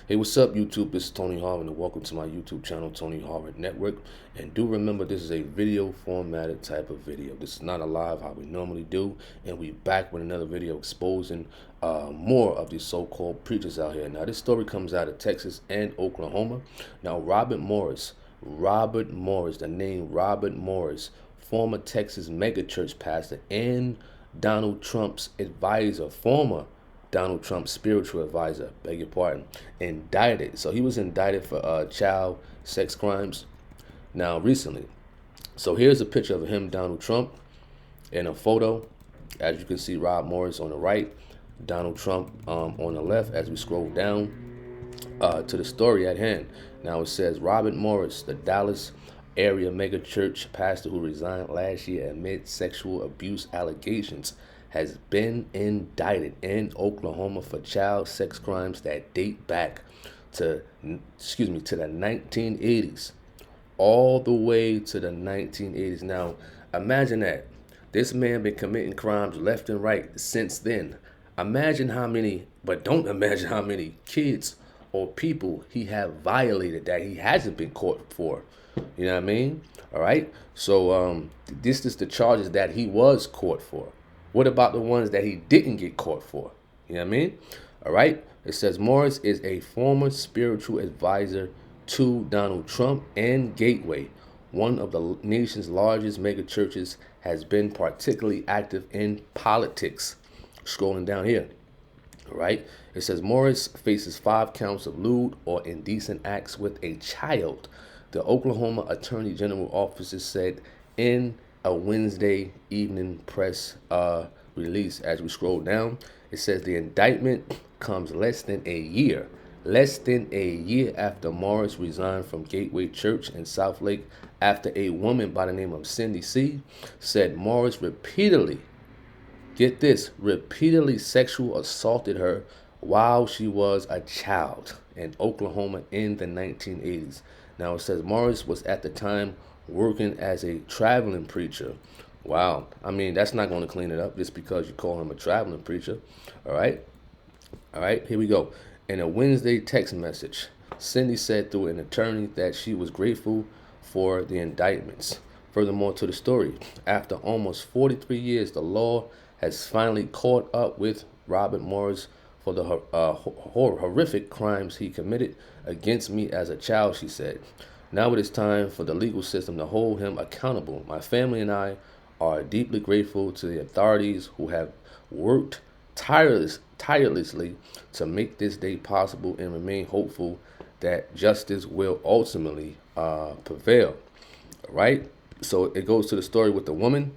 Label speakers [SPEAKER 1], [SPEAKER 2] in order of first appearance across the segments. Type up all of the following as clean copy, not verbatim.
[SPEAKER 1] Hey, what's up, YouTube? This is Tony Harvin, and welcome to my YouTube channel, Tony Harvin Network. And do remember, this is a video formatted type of video. This is not a live how we normally do, and we back with another video exposing more of these so-called preachers out here. Now, this story comes out of Texas and Oklahoma. Now, Robert Morris, the name Robert Morris, former Texas megachurch pastor and Donald Trump's advisor, former Donald Trump's spiritual advisor, beg your pardon, indicted. So he was indicted for child sex crimes now recently. So here's a picture of him, Donald Trump, in a photo. As you can see, Rob Morris on the right, Donald Trump on the left as we scroll down to the story at hand. Now it says, Robert Morris, the Dallas area megachurch pastor who resigned last year amid sexual abuse allegations, has been indicted in Oklahoma for child sex crimes that date back to the 1980s, all the way to the 1980s. Now, imagine that. This man been committing crimes left and right since then. Imagine how many, but don't imagine how many kids or people he have violated that he hasn't been caught for. You know what I mean? All right. So this is the charges that he was caught for. What about the ones that he didn't get caught for? You know what I mean? All right. It says Morris is a former spiritual advisor to Donald Trump and Gateway, one of the nation's largest mega churches, has been particularly active in politics. Scrolling down here. All right. It says Morris faces 5 counts of lewd or indecent acts with a child, the Oklahoma Attorney General office said in a Wednesday evening press release. As we scroll down, it says the indictment comes less than a year after Morris resigned from Gateway Church in South Lake after a woman by the name of Cindy C. said Morris repeatedly, get this, repeatedly sexual assaulted her while she was a child in Oklahoma in the 1980s. Now it says Morris was at the time working as a traveling preacher. Wow. I mean, that's not going to clean it up just because you call him a traveling preacher. All right. All right. Here we go. In a Wednesday text message, Cindy said through an attorney that she was grateful for the indictments. Furthermore to the story, after almost 43 years, the law has finally caught up with Robert Morris for the horrific crimes he committed against me as a child, she said. Now it is time for the legal system to hold him accountable. My family and I are deeply grateful to the authorities who have worked tirelessly to make this day possible and remain hopeful that justice will ultimately prevail. All right? So it goes to the story with the woman.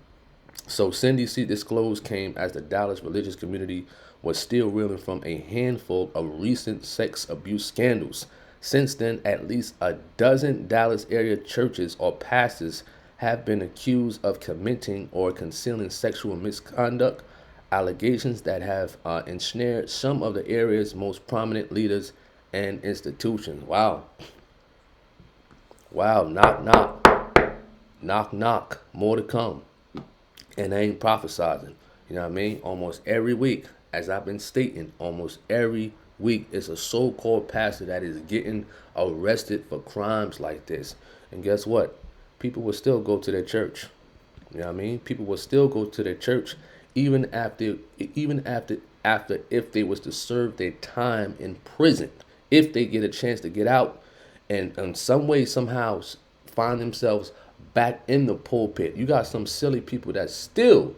[SPEAKER 1] So Cindy C. disclosed came as the Dallas religious community was still reeling from a handful of recent sex abuse scandals. Since then, at least a dozen Dallas area churches or pastors have been accused of committing or concealing sexual misconduct, allegations that have ensnared some of the area's most prominent leaders and institutions. Wow. Wow. Knock, knock. Knock, knock. More to come. And I ain't prophesizing. You know what I mean? Almost every week, as I've been stating, almost every week is a so-called pastor that is getting arrested for crimes like this. And guess what? People will still go to their church. You know what I mean? People will still go to their church even after if they was to serve their time in prison. If they get a chance to get out and in some way, somehow find themselves back in the pulpit. You got some silly people that still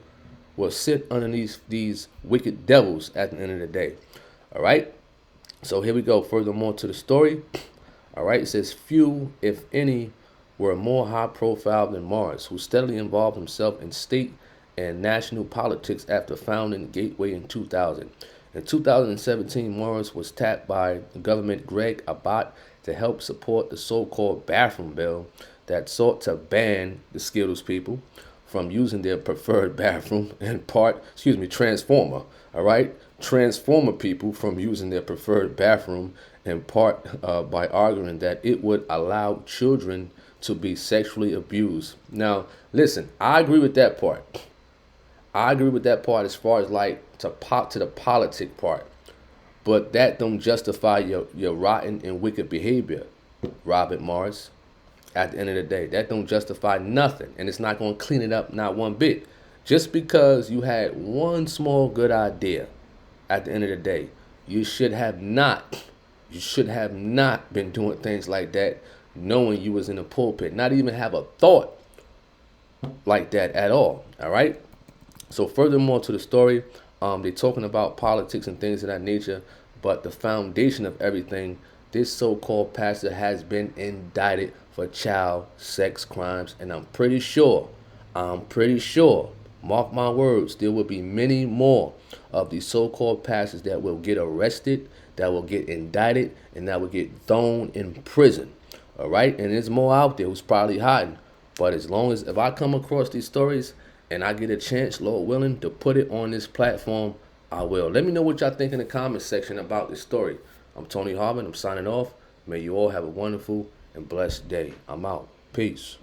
[SPEAKER 1] will sit underneath these wicked devils at the end of the day. All right. So here we go. Furthermore to the story. All right. It says few, if any, were more high profile than Morris, who steadily involved himself in state and national politics after founding Gateway in 2000. In 2017, Morris was tapped by government Greg Abbott to help support the so-called bathroom bill that sought to ban the Skittles people from using their preferred bathroom and Transformer, all right? Transformer people from using their preferred bathroom in part by arguing that it would allow children to be sexually abused. Now, listen, I agree with that part. I agree with that part as far as like to the politic part. But that don't justify your rotten and wicked behavior, Robert Morris. At the end of the day, that don't justify nothing, and it's not going to clean it up not one bit. Just because you had one small good idea, at the end of the day, you should have not, you should have not been doing things like that, knowing you was in the pulpit. Not even have a thought like that at all. All right. So furthermore to the story, they're talking about politics and things of that nature, but the foundation of everything, this so-called pastor has been indicted for child sex crimes, and I'm pretty sure, mark my words, there will be many more of these so-called pastors that will get arrested, that will get indicted, and that will get thrown in prison. All right, and there's more out there who's probably hiding. But as long as if I come across these stories and I get a chance, Lord willing, to put it on this platform, I will. Let me know what y'all think in the comment section about this story. I'm Tony Harvin. I'm signing off. May you all have a wonderful and blessed day. I'm out. Peace.